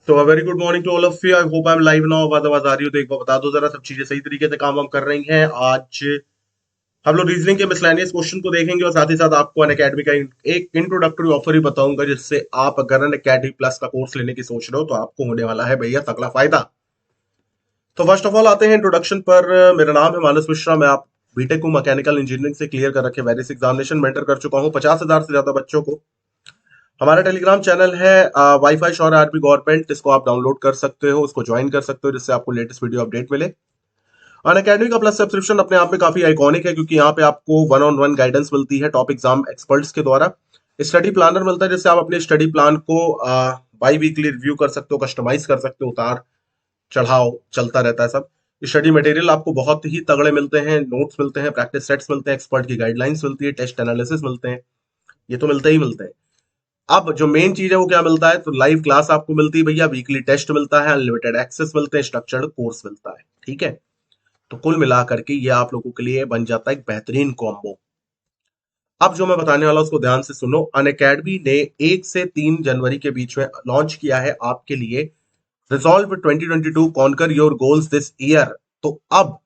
तो very good morning to all of you. I hope I am live now. आवाज आ रही हो तो एक बार बता दो जरा, सब चीजें सही तरीके से काम हम कर रही हैं। आज हम लोग रीजनिंग के मिसलेनियस क्वेश्चन को देखेंगे और साथ ही साथ आपको अन अकेडमी का एक इंट्रोडक्टरी ऑफर ही बताऊंगा, जिससे आप अगर अन अकेडमी प्लस का कोर्स लेने की सोच रहे हो तो आपको होने वाला है भैया तगड़ा फायदा। तो फर्स्ट ऑफ ऑल आते हैं इंट्रोडक्शन पर। मेरा नाम है मानस मिश्रा। मैं आप बीटेक को मैकेनिकल इंजीनियरिंग से क्लियर कर रखे वेरियस एग्जामिनेशन मेंटर कर चुका हूँ 50,000 से ज्यादा बच्चों को। हमारा टेलीग्राम चैनल है वाईफाई श्योर आरपी गवर्नमेंट। इसको आप डाउनलोड कर सकते हो, उसको ज्वाइन कर सकते हो, जिससे आपको लेटेस्ट वीडियो अपडेट मिले। अन अकेडमी का प्लस सब्सक्रिप्शन अपने आप में काफी आइकॉनिक है, क्योंकि यहाँ पे आपको वन ऑन वन गाइडेंस मिलती है टॉप एग्जाम एक्सपर्ट्स के द्वारा। स्टडी प्लानर मिलता है, जिससे आप अपने स्टडी प्लान को बाई वीकली रिव्यू कर सकते हो, कस्टमाइज कर सकते हो। उतार चढ़ाव चलता रहता है सब। स्टडी मटेरियल आपको बहुत ही तगड़े मिलते हैं, नोट्स मिलते हैं, प्रैक्टिस सेट्स मिलते हैं, एक्सपर्ट की गाइडलाइंस मिलती है, टेस्ट एनालिसिस मिलते हैं। ये तो मिलते ही मिलते हैं। अब जो मेन चीज है वो क्या मिलता है, तो लाइव क्लास आपको मिलती है भैया, वीकली टेस्ट मिलता है, अनलिमिटेड एक्सेस मिलते हैं, स्ट्रक्चर्ड कोर्स मिलता है। ठीक है। तो कुल मिलाकर के ये आप लोगों के लिए बन जाता है एक बेहतरीन कॉम्बो। अब जो मैं बताने वाला हूं उसको ध्यान से सुनो। अन अकेडमी ने 1 से 3 जनवरी के बीच में लॉन्च किया है आपके लिए resolve 2022 conquer your goals this year. तो अब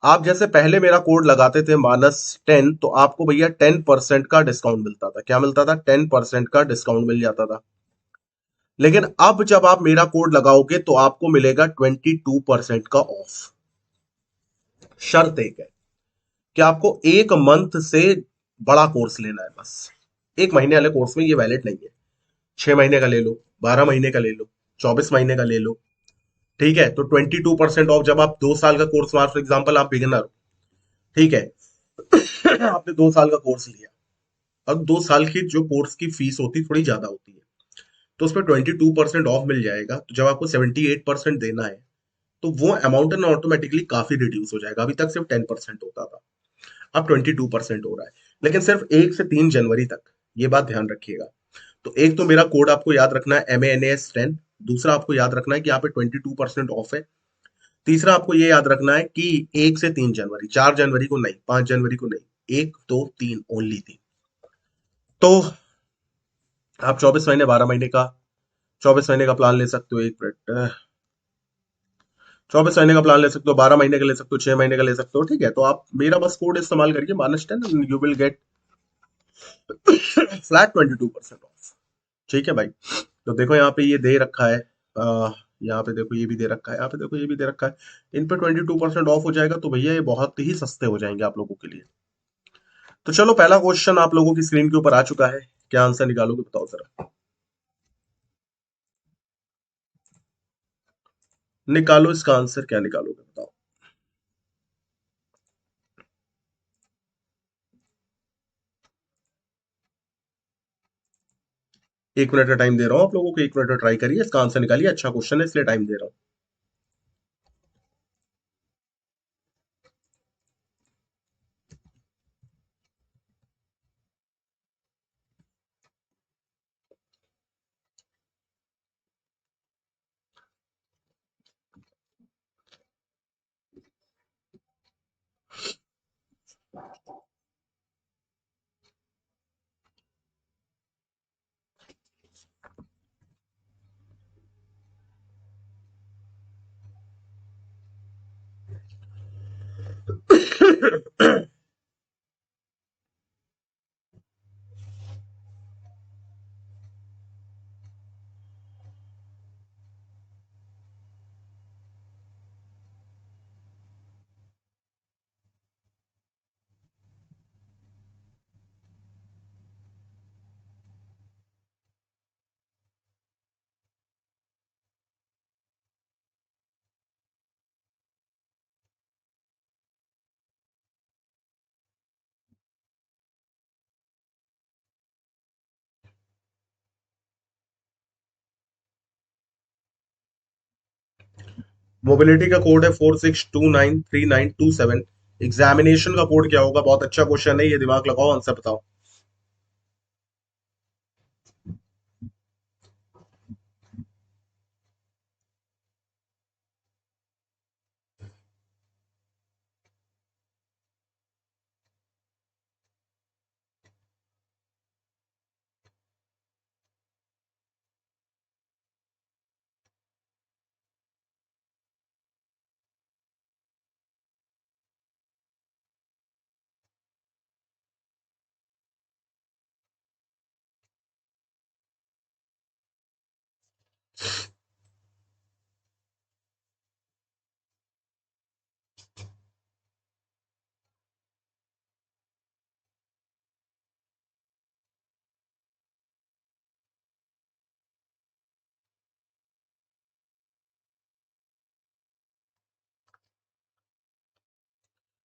आप जैसे पहले मेरा कोड लगाते थे -10, तो आपको भैया 10% का डिस्काउंट मिलता था। क्या मिलता था? 10% का डिस्काउंट मिल जाता था। लेकिन अब जब आप मेरा कोड लगाओगे तो आपको मिलेगा 22% का ऑफ। शर्त एक है कि आपको 1 मंथ से बड़ा कोर्स लेना है बस। 1 महीने वाले कोर्स में ये वैलिड नहीं है। 6 महीने का ले लो, 12 महीने का ले लो, 24 महीने का ले लो। ठीक है। तो 22% ऑफ जब आप 2 साल का कोर्स, फॉर एग्जाम्पल आप बिगिनर हो, ठीक है, आपने 2 साल का कोर्स लिया। अब 2 साल की जो कोर्स की फीस होती है थोड़ी ज्यादा होती है, तो उसमें 22% ऑफ मिल जाएगा। तो जब आपको 78% देना है, तो वो अमाउंट ना ऑटोमेटिकली काफी रिड्यूस हो जाएगा। अभी तक सिर्फ 10% होता था, अब 22% हो रहा है। लेकिन सिर्फ 1 से 3 जनवरी तक। ये बात ध्यान रखिएगा। तो एक तो मेरा कोड आपको याद रखना है, MANAS10। दूसरा आपको याद रखना है कि यहाँ पे 22% ऑफ है। तीसरा आपको ये याद रखना है कि 1 से 3 जनवरी, 4 जनवरी को नहीं, 5 जनवरी को नहीं, 1 2 3 ओनली 3। तो आप 24 महीने, 12 महीने का, 24 महीने का प्लान ले सकते हो। एक मिनट, 24 महीने का प्लान ले सकते हो, 12 महीने का ले सकते हो, 6 महीने का ले सकते हो। ठीक है। तो आप मेरा बस कोड इस्तेमाल करिए -10, you will get flat 22% of. ठीक है भाई। तो देखो यहाँ पे ये दे रखा है, यहाँ पे देखो ये भी दे रखा है, यहाँ पे देखो ये भी दे रखा है। इन पे 22% ऑफ हो जाएगा, तो भैया ये बहुत ही सस्ते हो जाएंगे आप लोगों के लिए। तो चलो, पहला क्वेश्चन आप लोगों की स्क्रीन के ऊपर आ चुका है। क्या आंसर निकालोगे बताओ जरा। निकालो इसका आंसर, क्या निकालोगे बताओ। 1 मिनट का टाइम दे रहा हूँ आप लोगों को, 1 मिनट का ट्राई करिए, इसका आंसर निकालिए। अच्छा क्वेश्चन है इसलिए टाइम दे रहा हूँ। मोबिलिटी का कोड है 46293927। एग्जामिनेशन का कोड क्या होगा? बहुत अच्छा क्वेश्चन है ये, दिमाग लगाओ, आंसर बताओ।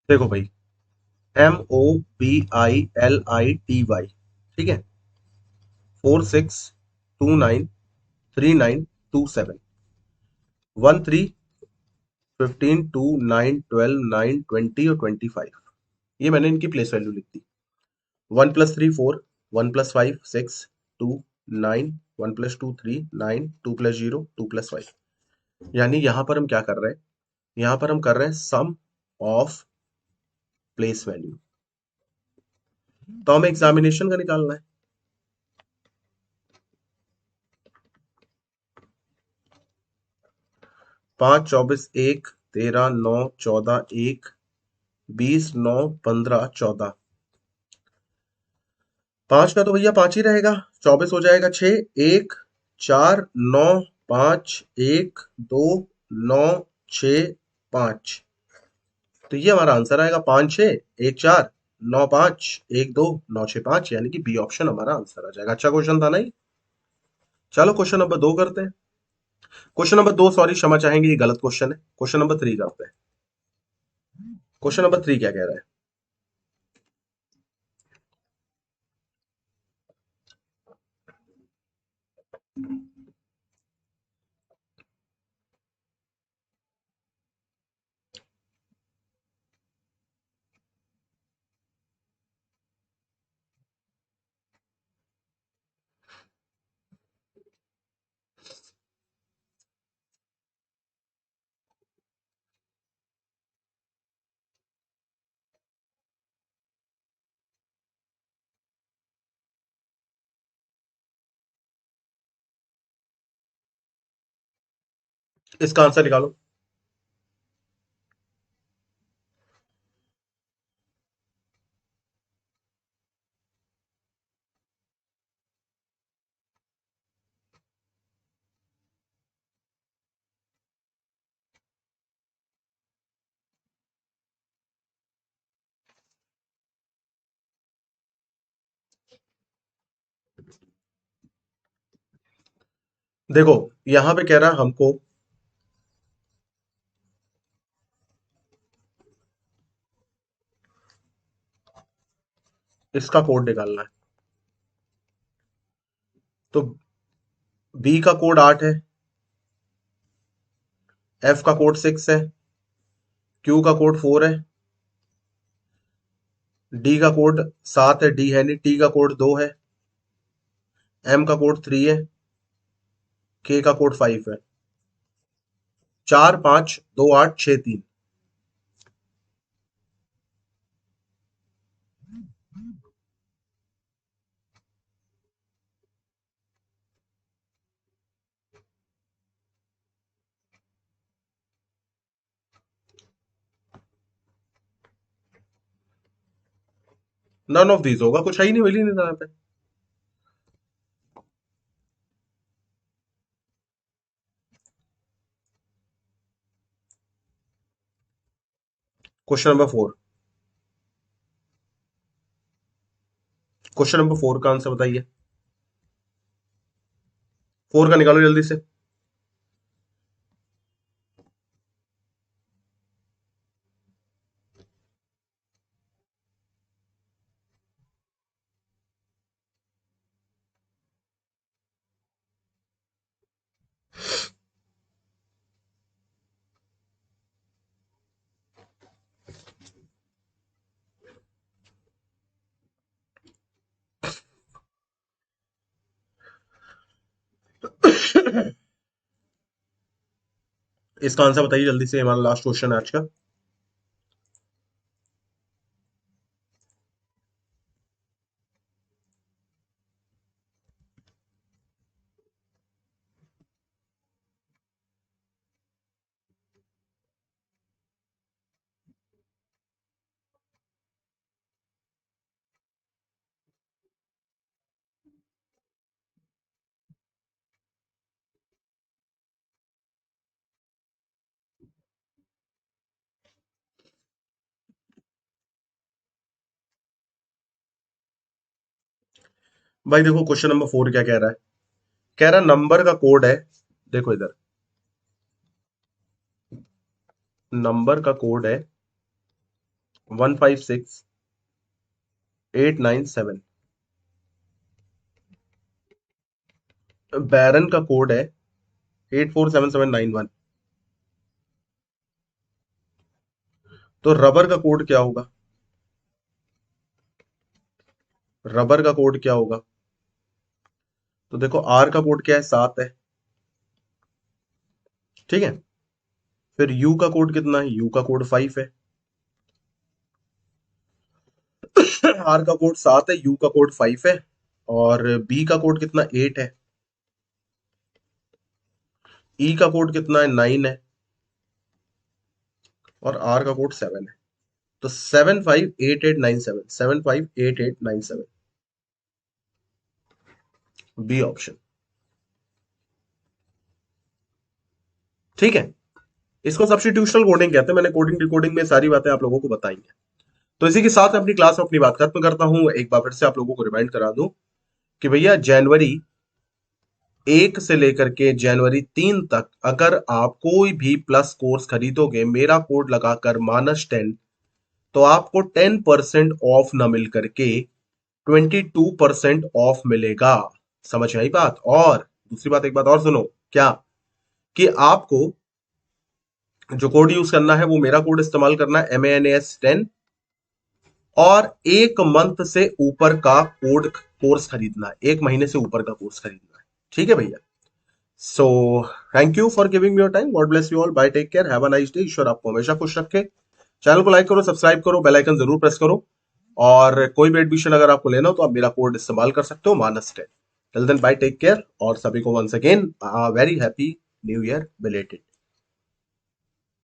देखो भाई, MOBILITY, ठीक है, 46293927, 13 15 2 9 12 9 20 और 25। ये मैंने इनकी प्लेस वैल्यू लिख दी। 1+3 4, 1+5 6, 2 9, 1+2 3 9, 2+0 2+5। यानी यहां पर हम क्या कर रहे हैं, यहां पर हम कर रहे हैं सम ऑफ प्लेस वैल्यू। तो हमें एग्जामिनेशन का निकालना है। 5 24 1 13 9 14 1 20 9 15 14। 5 का तो भैया 5 ही रहेगा, 24 हो जाएगा 6, 1 4 9 5 1 2 9 6 5। तो ये हमारा आंसर आएगा, 5 6 1 4 9 5 1 2 9 6 5, यानी कि बी ऑप्शन हमारा आंसर आ जाएगा। अच्छा क्वेश्चन था नहीं। चलो क्वेश्चन नंबर 2 करते हैं। क्वेश्चन नंबर 2, सॉरी क्षमा चाहेंगे, ये गलत क्वेश्चन है। क्वेश्चन नंबर 3 करते हैं। क्वेश्चन नंबर 3 क्या कह रहा है। इसका आंसर निकालो। देखो यहां पे कह रहा है हमको इसका कोड निकालना है। तो बी का कोड 8 है, एफ का कोड 6 है, क्यू का कोड 4 है, डी का कोड 7 है, डी है नहीं, टी का कोड 2 है, एम का कोड 3 है, के का कोड 5 है। 4 5 2 8 6 3। नन ऑफ दीज होगा, कुछ है ही नहीं, मिल ही नहीं रहा यहाँ पे। Question number 4। क्वेश्चन नंबर 4 का आंसर बताइए। 4 का निकालो जल्दी से। इसका आंसर बताइए जल्दी से, हमारा लास्ट क्वेश्चन है आज का। भाई देखो क्वेश्चन नंबर 4 क्या कह रहा है। कह रहा नंबर का कोड है, देखो इधर, नंबर का कोड है 156897। बैरन का कोड है 847791। तो रबर का कोड क्या होगा? रबर का कोड क्या होगा? तो देखो आर का कोड क्या है, 7 है। ठीक है। फिर यू का कोड कितना है? यू का कोड 5 है। आर का कोड 7 है, यू का कोड 5 है। और बी का कोड कितना? 8 है। ई का कोड कितना है? 9 है। और आर का कोड 7 है। तो 758897, 758897, बी ऑप्शन। ठीक है। इसको सब्स्टिट्यूशनल कोडिंग कहते हैं। मैंने कोडिंग डिकोडिंग में सारी बातें आप लोगों को बताई हैं। तो इसी के साथ मैं अपनी क्लास में अपनी बात खत्म करता हूं। एक बार फिर से आप लोगों को रिमाइंड करा दूं कि भैया जनवरी 1 से लेकर के जनवरी 3 तक अगर आप कोई भी प्लस कोर्स खरीदोगे मेरा कोड लगाकर -10, तो आपको 10% ऑफ न मिल करके 22% ऑफ मिलेगा। समझ में आई बात? और दूसरी बात, एक बात और सुनो। क्या? कि आपको जो कोड यूज करना है वो मेरा कोड इस्तेमाल करना है, MANAS10। और 1 मंथ से ऊपर का कोड कोर्स खरीदना है, 1 महीने से ऊपर का कोर्स खरीदना है। ठीक है भैया। So thank you for giving me your time. God bless you all. Bye, take care, have a nice day. ईश्वर आपको हमेशा खुश रखे। चैनल को लाइक करो, सब्सक्राइब करो, बेल आइकन जरूर प्रेस करो। और कोई भी एडमिशन अगर आपको लेना हो तो आप मेरा कोड इस्तेमाल कर सकते हो, -10। Till then bye, take care. और सभी को once again very happy new year belated.